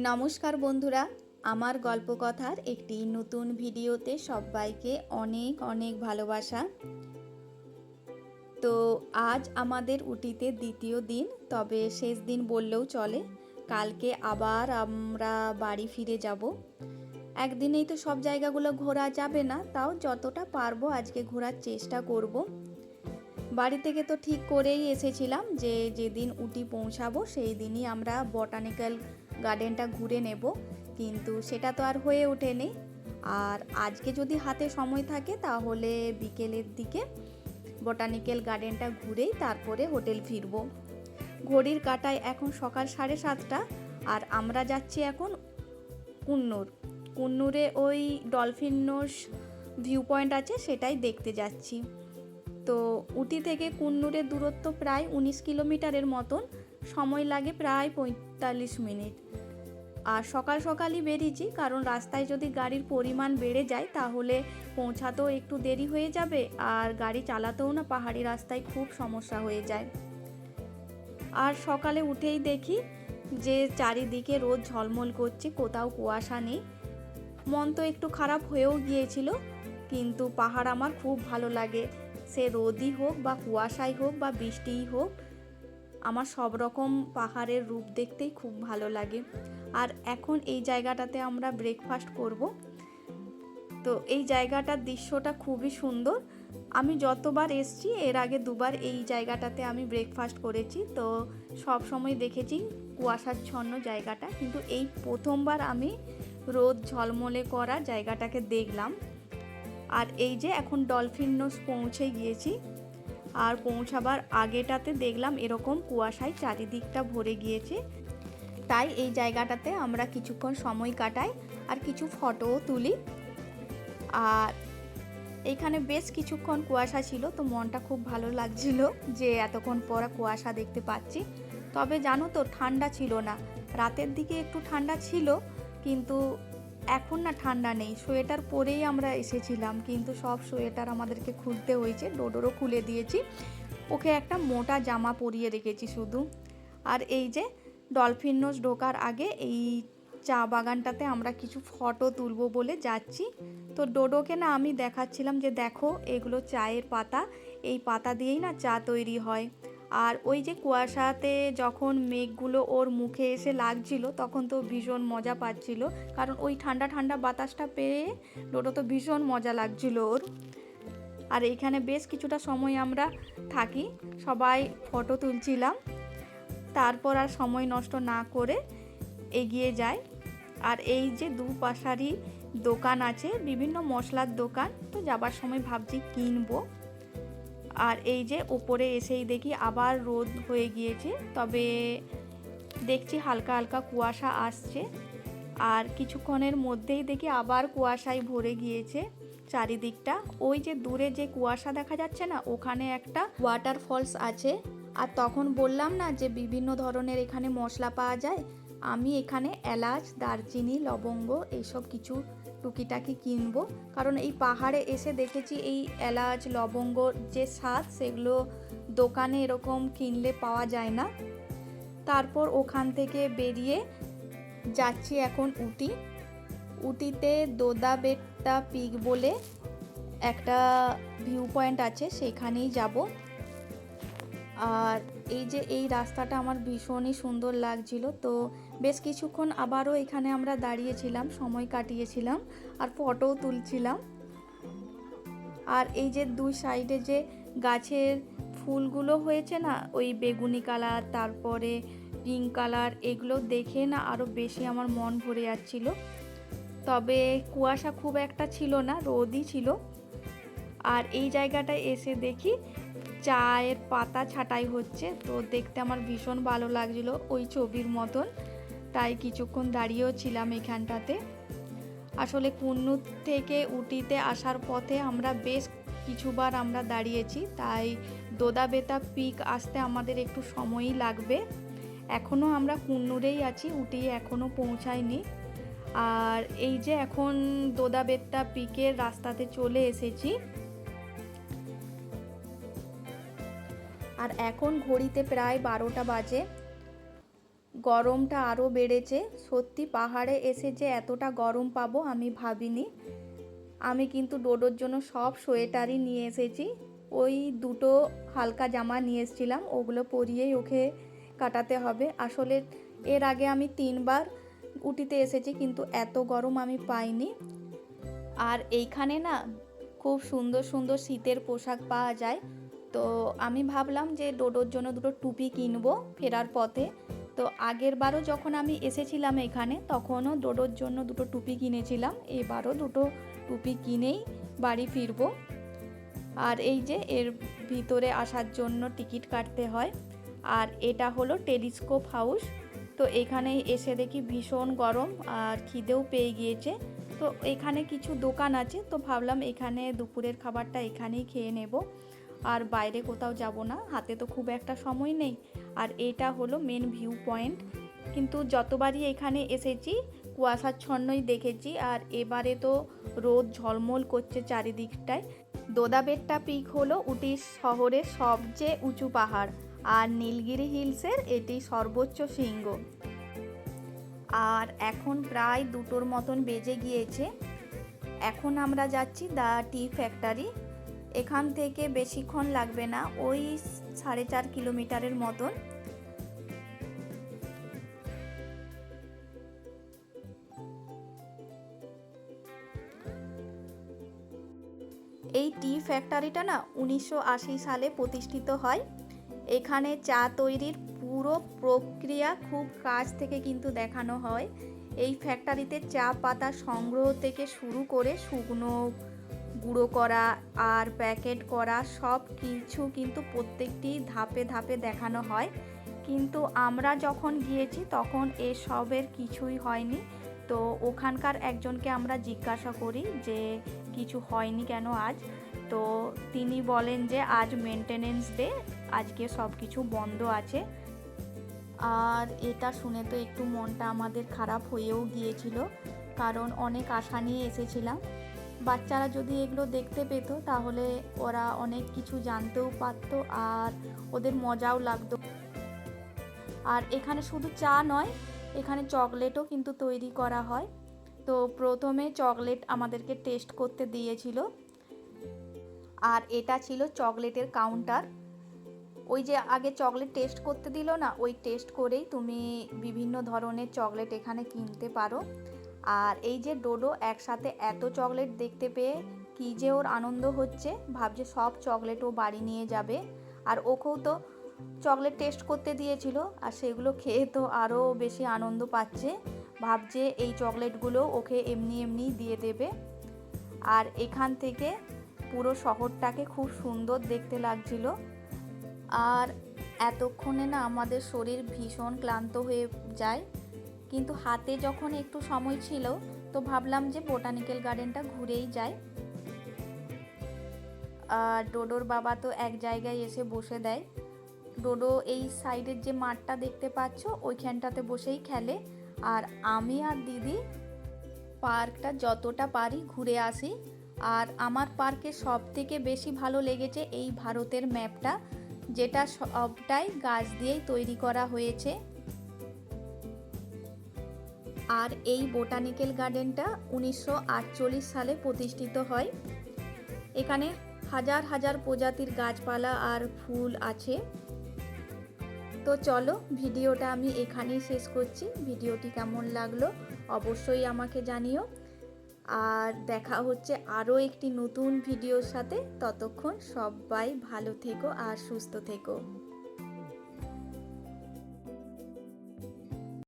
নমস্কার বন্ধুরা, আমার গল্পকথার একটি নতুন ভিডিওতে সবাইকে অনেক অনেক ভালোবাসা। তো আজ আমাদের উটিতে দ্বিতীয় দিন, তবে শেষ দিন বললেও চলে। কালকে আবার আমরা বাড়ি ফিরে যাব। একদিনেই তো সব জায়গাগুলো ঘোরা যাবে না, তাও যতটা পারবো আজকে ঘোরার চেষ্টা করব। বাড়ি থেকে তো ঠিক করেই এসেছিলাম যে যেদিন উটি পৌঁছাবো সেই দিনই আমরা বটানিক্যাল গার্ডেনটা ঘুরে নেব, কিন্তু সেটা তো আর হয়ে ওঠেনি। আর আজকে যদি হাতে সময় থাকে তাহলে বিকেলের দিকে বটানিক্যাল গার্ডেনটা ঘুরেই তারপরে হোটেল ফিরব। ঘড়ির কাঁটায় এখন সকাল 7:30, আর আমরা যাচ্ছি এখন কুন্নুরে ওই ডলফিন নোজ ভিউ পয়েন্ট আছে, সেটাই দেখতে যাচ্ছি। তো উটি থেকে কুন্নুরের দূরত্ব প্রায় 19 কিলোমিটারের মতন, সময় লাগে প্রায় 45 মিনিট। আর সকাল সকালই বেরিয়েছি, কারণ রাস্তায় যদি গাড়ির পরিমাণ বেড়ে যায় তাহলে পৌঁছাতেও একটু দেরি হয়ে যাবে, আর গাড়ি চালাতেও না পাহাড়ি রাস্তায় খুব সমস্যা হয়ে যায়। আর সকালে উঠেই দেখি যে চারিদিকে রোদ ঝলমল করছে, কোথাও কুয়াশা নেই। মন তো একটু খারাপ হয়েও গিয়েছিল, কিন্তু পাহাড় আমার খুব ভালো লাগে। সে রোদই হোক বা কুয়াশাই হোক বা বৃষ্টিই হোক, আমার সব রকম পাহাড়ের রূপ দেখতেই খুব ভালো লাগে। আর এখন এই জায়গাটাতে আমরা ব্রেকফাস্ট করব। তো এই জায়গাটার দৃশ্যটা খুবই সুন্দর। আমি যতবার এসেছি এর আগে দুবার এই জায়গাটাতে আমি ব্রেকফাস্ট করেছি, তো সব সময় দেখেছি কুয়াশাচ্ছন্ন জায়গাটা, কিন্তু এই প্রথমবার আমি রোদ ঝলমলে করা জায়গাটাকে দেখলাম। আর এই যে এখন ডলফিন নোজ পৌঁছে গিয়েছি, আর পৌঁছাবার আগেটাতে দেখলাম এরকম কুয়াশায় চারিদিকটা ভরে গিয়েছে। তাই এই জায়গাটাতে আমরা কিছুক্ষণ সময় কাটাই আর কিছু ফটোও তুলি। আর এখানে বেশ কিছুক্ষণ কুয়াশা ছিল, তো মনটা খুব ভালো লাগছিল যে এতক্ষণ পর কুয়াশা দেখতে পাচ্ছি। তবে জানো তো, ঠান্ডা ছিল না। রাতের দিকে একটু ঠান্ডা ছিল, কিন্তু এখন না ঠান্ডা নেই। সোয়েটার পরেই আমরা এসেছিলাম, কিন্তু সব সোয়েটার আমাদেরকে খুলতে হয়েছে। ডোডোরও খুলে দিয়েছি, ওকে একটা মোটা জামা পরিয়ে রেখেছি শুধু। আর এই যে ডলফিন নোজ ঢোকার আগে এই চা বাগানটাতে আমরা কিছু ফটো তুলবো বলে যাচ্ছি। তো ডোডোকে না আমি দেখাচ্ছিলাম যে দেখো, এগুলো চায়ের পাতা, এই পাতা দিয়েই না চা তৈরি হয়। আর ওই যে কুয়াশাতে যখন মেঘগুলো ওর মুখে এসে লাগছিল তখন তো ভীষণ মজা পাচ্ছিল, কারণ ওই ঠান্ডা ঠান্ডা বাতাসটা পেয়ে ডোডো তো ভীষণ মজা লাগছিল ওর। আর এইখানে বেশ কিছুটা সময় আমরা থাকি, সবাই ফটো তুলছিলাম। তারপর আর সময় নষ্ট না করে এগিয়ে যায়। আর এই যে দুপাশারই দোকান আছে, বিভিন্ন মশলার দোকান, তো যাবার সময় ভাবছি কিনবো। আর এই যে ওপরে এসেই দেখি আবার রোদ হয়ে গিয়েছে, তবে দেখছি হালকা হালকা কুয়াশা আসছে। আর কিছুক্ষণের মধ্যেই দেখি আবার কুয়াশায় ভরে গিয়েছে চারিদিকটা। ওই যে দূরে যে কুয়াশা দেখা যাচ্ছে না, ওখানে একটা ওয়াটারফলস আছে। আর তখন বললাম না যে বিভিন্ন ধরনের এখানে মশলা পাওয়া যায়, আমি এখানে এলাচ, দারচিনি, লবঙ্গ এইসব কিছু টুকিটাকি কিনবো, কারণ এই পাহাড়ে এসে দেখেছি এই এলাচ লবঙ্গ যে স্বাদ, সেগুলো দোকানে এরকম কিনলে পাওয়া যায় না। তারপর ওখান থেকে বেরিয়ে যাচ্ছি এখন উটিতে দোদাবেত্তা পিক বলে একটা ভিউ পয়েন্ট আছে, সেখানেই যাব। আর এই যে এই রাস্তাটা আমার ভীষণই সুন্দর লাগছিল, তো বেশ কিছুক্ষণ আবারও এখানে আমরা দাঁড়িয়েছিলাম, সময় কাটিয়েছিলাম আর ফটোও তুলছিলাম। আর এই যে দুই সাইডে যে গাছের ফুলগুলো হয়েছে না, ওই বেগুনি কালার তারপরে পিঙ্ক কালার, এগুলো দেখে না আরও বেশি আমার মন ভরে যাচ্ছিল। তবে কুয়াশা খুব একটা ছিল না, রোদই ছিল। আর এই জায়গাটায় এসে দেখি চায়ের পাতা ছাঁটাই হচ্ছে, তো দেখতে আমার ভীষণ ভালো লাগছিল ওই ছবির মতন, তাই কিছুক্ষণ দাঁড়িয়েও ছিলাম এখানটাতে। আসলে কুন্নু থেকে উটিতে আসার পথে আমরা বেশ কিছুবার আমরা দাঁড়িয়েছি, তাই দোদাবেতা পিক আসতে আমাদের একটু সময়ই লাগবে। এখনও আমরা কুন্নুরেই আছি, উটি এখনও পৌঁছায়নি। আর এই যে এখন দোদাবেতা পিকের রাস্তাতে চলে এসেছি। আর এখন ঘড়িতে প্রায় 12টা বাজে। গরমটা আরও বেড়েছে। সত্যি পাহাড়ে এসে যে এতটা গরম পাবো আমি ভাবিনি। আমি কিন্তু ডোডোর জন্য সব সোয়েটারই নিয়ে এসেছি। ওই দুটো হালকা জামা নিয়ে এসেছিলাম, ওগুলো পরিয়েই ওকে কাটাতে হবে। আসলে এর আগে আমি 3বার উটিতে এসেছি, কিন্তু এত গরম আমি পাইনি। আর এইখানে না খুব সুন্দর সুন্দর শীতের পোশাক পাওয়া যায়। তো আমি ভাবলাম যে ডোডোর জন্য দুটো টুপি কিনবো ফেরার পথে। তো আগের বারও যখন আমি এসেছিলাম এখানে, তখনও ডোডোর জন্য দুটো টুপি কিনেছিলাম। এবারও দুটো টুপি কিনেই বাড়ি ফিরবো। আর এই যে এর ভিতরে আসার জন্য টিকিট কাটতে হয়। আর এটা হলো টেলিস্কোপ হাউস। তো এখানে এসে দেখি ভীষণ গরম আর খিদেও পেয়ে গিয়েছে। তো এখানে কিছু দোকান আছে, তো ভাবলাম এখানে দুপুরের খাবারটা এখানেই খেয়ে নেব, আর বাইরে কোথাও যাব না, হাতে তো খুব একটা সময় নেই। আর এটা হলো মেন ভিউ পয়েন্ট। কিন্তু যতবারই এখানে এসেছি কুয়াশাচ্ছন্নই দেখেছি, আর এবারে তো রোদ ঝলমল করছে চারিদিকটায়। দোদাবেট্টা পিক হলো উটি শহরের সবচেয়ে উঁচু পাহাড়, আর নীলগিরি হিলসের এটি সর্বোচ্চ শৃঙ্গ। আর এখন প্রায় 2টোর মতন বেজে গিয়েছে। এখন আমরা যাচ্ছি দ্য টি ফ্যাক্টরি। এখান থেকে বেশিক্ষণ লাগবে না, ওই 4.5 কিলোমিটারের মতন। এই টি ফ্যাক্টরিটা না 1980 সালে প্রতিষ্ঠিত হয়। এখানে চা তৈরির পুরো প্রক্রিয়া খুব কাছ থেকে কিন্তু দেখানো হয়। এই ফ্যাক্টরিতে চা পাতা সংগ্রহ থেকে শুরু করে শুকনো গুঁড়ো করা আর প্যাকেট করা সব কিছু কিন্তু প্রত্যেকটি ধাপে ধাপে দেখানো হয়। কিন্তু আমরা যখন গিয়েছি তখন এসবের কিছুই হয়নি। তো ওখানকার একজনকে আমরা জিজ্ঞাসা করি যে কিছু হয়নি কেন আজ। তো তিনি বলেন যে আজ মেনটেনেন্স ডে, আজকে সব কিছু বন্ধ আছে। আর এটা শুনে তো একটু মনটা আমাদের খারাপ হয়েও গিয়েছিল, কারণ অনেক আশা নিয়ে এসেছিলাম। বাচ্চারা যদি এগুলো দেখতে পেত তাহলে ওরা অনেক কিছু জানতেও পারতো, আর ওদের মজাও লাগতো। আর এখানে শুধু চা নয়, এখানে চকলেটও কিন্তু তৈরি করা হয়। তো প্রথমে চকলেট আমাদেরকে টেস্ট করতে দিয়েছিল, আর এটা ছিল চকলেটের কাউন্টার। ওই যে আগে চকলেট টেস্ট করতে দিল না, ওই টেস্ট করেই তুমি বিভিন্ন ধরনের চকলেট এখানে কিনতে পারো। আর এই যে ডোডো একসাথে এত চকলেট দেখতে পেয়ে কী যে ওর আনন্দ হচ্ছে, ভাবছে সব চকলেট ও বাড়ি নিয়ে যাবে। আর ওকেও তো চকলেট টেস্ট করতে দিয়েছিল, আর সেগুলো খেয়ে তো আরও বেশি আনন্দ পাচ্ছে, ভাবছে এই চকলেটগুলো ওকে এমনি এমনি দিয়ে দেবে। আর এখান থেকে পুরো শহরটাকে খুব সুন্দর দেখতে লাগছিল। আর এতক্ষণে না আমাদের শরীর ভীষণ ক্লান্ত হয়ে যায়, কিন্তু হাতে যখন একটু সময় ছিল তো ভাবলাম যে বোটানিক্যাল গার্ডেনটা ঘুরেই যায়। আর ডোডোর বাবা তো এক জায়গায় এসে বসে দেয়। ডোডো এই সাইডের যে মাঠটা দেখতে পাচ্ছ ওইখানটাতে বসেই খেলে, আর আমি আর দিদি পার্কটা যতটা পারি ঘুরে আসি। আর আমার পার্কে সব থেকে বেশি ভালো লেগেছে এই ভারতের ম্যাপটা, যেটা সবটাই গাছ দিয়েই তৈরি করা হয়েছে। আর এই বোটানিক্যাল গার্ডেনটা 1948 সালে প্রতিষ্ঠিত হয়। এখানে হাজার হাজার প্রজাতির গাছপালা আর ফুল আছে। তো চলো ভিডিওটা আমি এখানেই শেষ করছি। ভিডিওটি কেমন লাগলো অবশ্যই আমাকে জানিও। আর দেখা হচ্ছে আরও একটি নতুন ভিডিওর সাথে। ততক্ষণ সবাই ভালো থেকো আর সুস্থ থেকো।